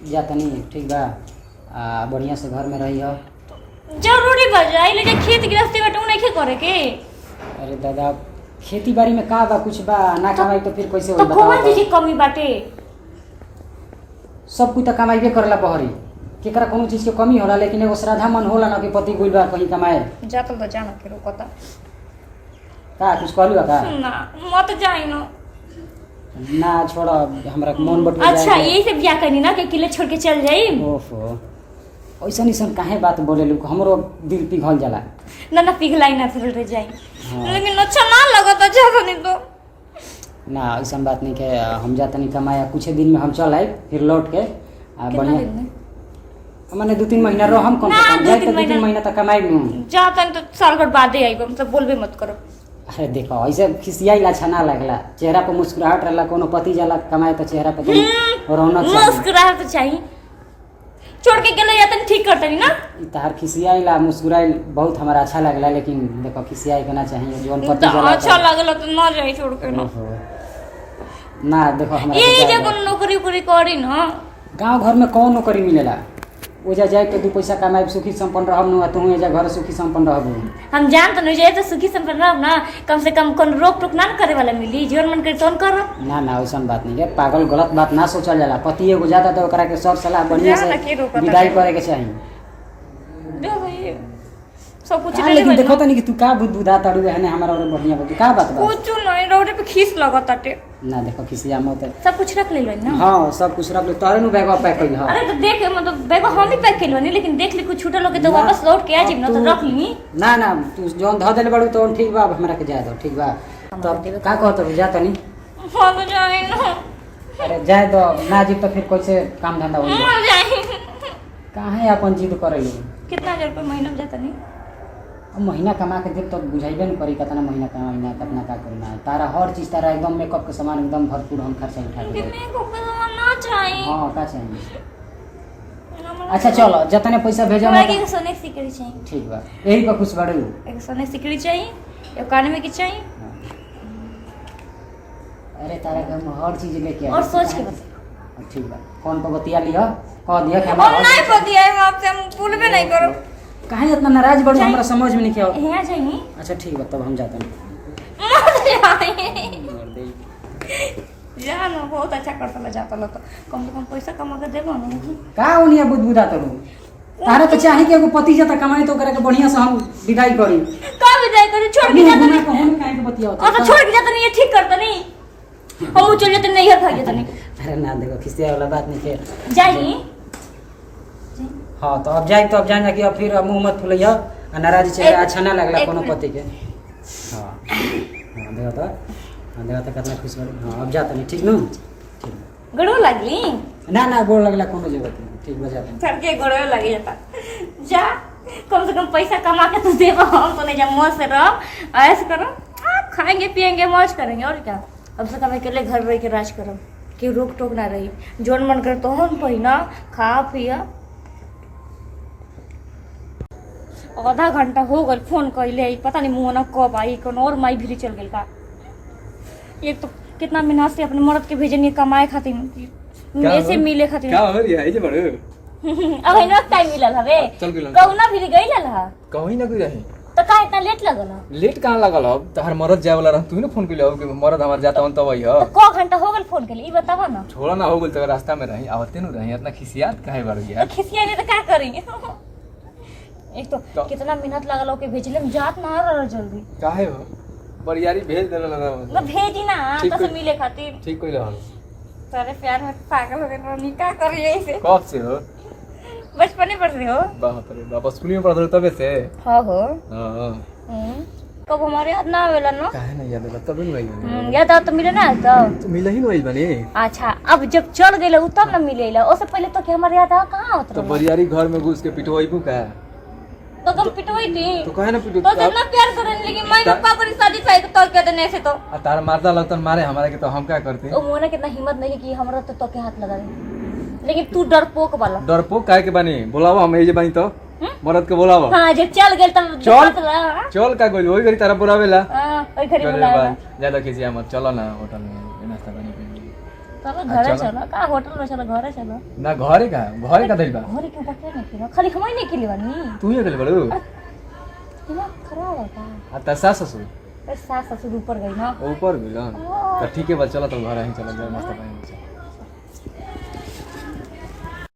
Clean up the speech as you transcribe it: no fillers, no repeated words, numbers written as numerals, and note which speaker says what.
Speaker 1: जा तनी ठीक बा बढ़िया से घर में रही हो।
Speaker 2: जरूरी बजाई ले खेत गृहस्थी बटू नहीं करे के।
Speaker 1: अरे दादा खेती बाड़ी में का बा कुछ बा ना कमाई तो फिर कैसे
Speaker 2: तो
Speaker 1: होई
Speaker 2: कौन
Speaker 1: बताओ।
Speaker 2: चीज कमी बाटे?
Speaker 1: सब कुछ तो कमाइबे करला बहरी केकरा कोनो चीज के कमी होला लेकिन एगो श्रद्धा मन होला ना कि पति गुल बा कहीं कमाए।
Speaker 2: जातल तो जाना के रोकता
Speaker 1: का कुछ कहलू का
Speaker 2: ना मत जाई ना।
Speaker 1: ना छोड़ हमरा मन बटू
Speaker 2: अच्छा यही से ब्याह करनी ना कि किले छोड़ के चल जाई।
Speaker 1: ओफो ऐसन ऐसन काहे बात बोलेलू हमरो दिल पिघल जाला।
Speaker 2: ना ना पिघलाई ना फिर रह जाई।
Speaker 1: हाँ।
Speaker 2: लेकिन अच्छा ना लगता ज्यादा नहीं तो
Speaker 1: ना ऐसा बात नहीं के हम जाते नहीं कमाया कुछ दिन में हम चल आए फिर लौट के बढ़िया मैंने 2-3 महीना रहो हम कम से कम जाए तो 2-3 महीना तक कमाई में
Speaker 2: जाता तो साल भर बाद ही आई मतलब बोलबे मत करो।
Speaker 1: अरे देखो ऐसे खिसियाई अच्छा ना लगला चेहरा पर मुस्कुराहट रहला कोनो पति जाला कमाए तो चेहरा पर रौनक
Speaker 2: मुस्कुराहट तो चाहिए छोड़ के गेले जातन ठीक करतनी ना।
Speaker 1: तार खिसियाईला मुस्कुराइल बहुत हमारा अच्छा लगला लेकिन देखो खिसियाई के ना चाहिए जोन पति
Speaker 2: तो
Speaker 1: जाला
Speaker 2: अच्छा लागल तो ना जाई छोड़ के ना।
Speaker 1: ना देखो हमारा
Speaker 2: ये जे कोनो नौकरी उकरी करी ना
Speaker 1: गांव घर में कौन नौकरी मिलेला ओजा जाए के 2 पैसा कमाए सुखी संपन्न रहब न तू एजा घर सुखी संपन्न रहब।
Speaker 2: हम जान तो नहीं जाए तो सुखी संपन्न रहब ना कम से कम कोन रोक टोक ना करे वाला मिली जीवन मन करे तोन कर।
Speaker 1: ना ना वैसा बात नहीं है पागल गलत बात ना सोचल जाला पति एगो ज्यादा तो ओकरा के सर सलाह बढ़िया से विदाई करे के चाहिए।
Speaker 2: दे भाई सब कुछ
Speaker 1: ले लेकिन देखो तनी कि तू का बुदबुदा तड़ू है ने हमरा और बढ़िया बतू का बात बा
Speaker 2: कुछ नहीं रोड पे खीस लगताटे
Speaker 1: ना देखो खिसिया मत
Speaker 2: सब कुछ रख ले लो ना।
Speaker 1: हां सब कुछ रख ले तोरे नु बैग पैक कइल। हां
Speaker 2: अरे तो देख मतलब बैग हम ही पैक कर लो लेकिन देख ली कुछ छूटल हो के तो वापस लौट के आ जिम ना तो रख ली।
Speaker 1: ना ना तू जोन ध देले बड़ू तो ठीक बा हमरा के जाए दो ठीक बा तब का कहत जा तनी
Speaker 2: हां तो जाए ना।
Speaker 1: अरे जाए दो ना जी तो फिर कैसे काम धंधा होई
Speaker 2: हां जाए
Speaker 1: काहे अपन जिद करैलू।
Speaker 2: कितना हजार रुपए महीना में जाता नहीं
Speaker 1: महीना कमा के देख तो बुझाइबे नहीं करी कितना महीना कमाइना कितना का करना तारा हर चीज तारा एकदम मेकअप के सामान एकदम भरपूर हम खर्चा उठा के
Speaker 2: मेकअप का सामान ना चाहिए।
Speaker 1: हां का चाहिए। अच्छा चलो जितने पैसा भेजो
Speaker 2: मैं एक सोने की सिकड़ी चाहिए।
Speaker 1: ठीक बा यही पर कुछ बड़ू
Speaker 2: एक सोने की सिकड़ी चाहिए एक कान में की चाहिए।
Speaker 1: अरे तारा घर में हर चीज लेके आ
Speaker 2: और सोच के बता
Speaker 1: ठीक बा कौन पर बतिया लियो कह दिया कि
Speaker 2: हम नहीं बतिया हम आपसे हम भूलबे नहीं करो
Speaker 1: काहे इतना नाराज बड़ू हमरा समझ में नहीं के
Speaker 2: यहां चाहिए।
Speaker 1: अच्छा ठीक बा तब हम जाते हैं
Speaker 2: जानो बहुत अच्छा करता ला जाता ला तो कम से कम पैसा कमा के देबो ना
Speaker 1: का ओनिया बुदबुदा तड़ू तारा तो चाहे कि एगो पति जता कमाए तो करे के बढ़िया से हम विदाई करी
Speaker 2: का विदाई करी छोड़ के जाता नहीं
Speaker 1: हम काहे के बतिया होता
Speaker 2: तो छोड़ के जाता नहीं ये ठीक करता नहीं हम चल जाते नहीं है भाग जाता नहीं।
Speaker 1: अरे ना देखो खिसिया वाला बात नहीं के
Speaker 2: जाई
Speaker 1: हां तो अब जाए तो अब जाना कि अब फिर मुंह मत फुलैया आ नाराज चेहरा अच्छा ना लगला कोनो पति के। हां हां देखो तो कितना खुश बड़ी। हां अब जाता नहीं ठीक न ठीक
Speaker 2: गड़ो लगली
Speaker 1: ना ना गोड़ लगला कोनो जरूरत नहीं ठीक बजा दे
Speaker 2: सर के गड़ो लग जाता जा कम से कम पैसा कमा के तो देबो हम तो नहीं जा मौज से रहो ऐसे करो खाएंगे पिएंगे मौज करेंगे और क्या। अब से कम अकेले घर रह के राज करो कि रोक टोक ना रही जोन मन करे तो हम पहिना खा पिया। आधा घंटा हो गल फोन कैले पता नहीं मुँह ना कब आई कौन और माई भी चल गई का। एक तो कितना मेहनत से अपने मर्द के भेजनी कमाए खातिर ऐसे मिले खातिर
Speaker 3: क्या हो रहा है जे बड़े
Speaker 2: अब इतना टाइम मिलल हवे
Speaker 3: चल गेल
Speaker 2: कौना भी गई लहा
Speaker 3: कहीं ना कोई रही
Speaker 2: तो का इतना लेट लगल
Speaker 3: लेट कहां लगल अब तहर मरद जाए वाला रह तू ने फोन कइले अब कि मरद हमार जाता हन तब आई हो
Speaker 2: तो को घंटा हो गल फोन के लिए ई बतावा ना।
Speaker 3: छोड़ा ना हो गेल तो रास्ता में रही आवते नु रही इतना खिसियात काहे बढ़ गया
Speaker 2: तो खिसिया नहीं तो क्या करेंगे एक तो कितना मेहनत लगल ओके भेजले में जात ना रह जल्दी
Speaker 3: काहे हो बरियारी भेज देला लगा
Speaker 2: मैं भेजी ना
Speaker 3: ठीक
Speaker 2: तो से
Speaker 3: कोई-
Speaker 2: मिले खातिर
Speaker 3: ठीक कइले हन
Speaker 2: सारे प्यार में पागल हो गए रोनी का करिए इसे
Speaker 3: कब से हो
Speaker 2: बचपन में पढ़ रहे हो।
Speaker 3: बाप रे बाप स्कूल में पढ़त तबे से
Speaker 2: हां हो
Speaker 3: हां
Speaker 2: कब हमारे याद ना आवेला ना
Speaker 3: काहे नहीं याद आला तबे नहीं
Speaker 2: याद आ तो मिले ना तो
Speaker 3: मिल ही नहीं बने
Speaker 2: अच्छा अब जब चल गए तब ना मिलेला उससे पहले तो कि हमारे याद आ कहाँ
Speaker 3: तो
Speaker 2: उतर
Speaker 3: बरियारी घर में घुस के पिटवाइबू का
Speaker 2: तो कम पिटवाई थी
Speaker 3: तो काहे ना पिटू
Speaker 2: तो कितना प्यार करें लेकिन मैं पापा की शादी चाहिए तो तोड़ के देने से तो
Speaker 3: आ तार मारदा लगतन मारे हमारे के तो हम क्या करते
Speaker 2: ओ मोने कितना हिम्मत नहीं कि हमरा तो के हाथ लगा दे लेकिन तू डरपोक वाला
Speaker 3: डरपोक काहे के बानी बोलावा हम एजे बानी तो मरद के बोलावा
Speaker 2: हां जब चल गेल तब
Speaker 3: चल चल का गोल ओई घरी तारा बुलावेला
Speaker 2: हां ओई घरी
Speaker 3: चल
Speaker 2: बुलावा
Speaker 3: ज्यादा खिसिया मत चलो ना होटल में नाश्ता पानी करेंगे
Speaker 2: चलो घरे
Speaker 3: चलो।
Speaker 2: चलो का होटल में चलो घरे चलो
Speaker 3: ना घरे का दिल बा
Speaker 2: घरे क्यों बकरे नहीं खेलो खाली हमारे नहीं खेली बानी
Speaker 3: तू ही गेल बड़ू
Speaker 2: दिमाग खराब है का
Speaker 3: आ त सास ससुर
Speaker 2: सास ससुर ऊपर गई ना
Speaker 3: ऊपर गेलन त ठीक है बा चलो तो घर ही चलो जा नाश्ता पानी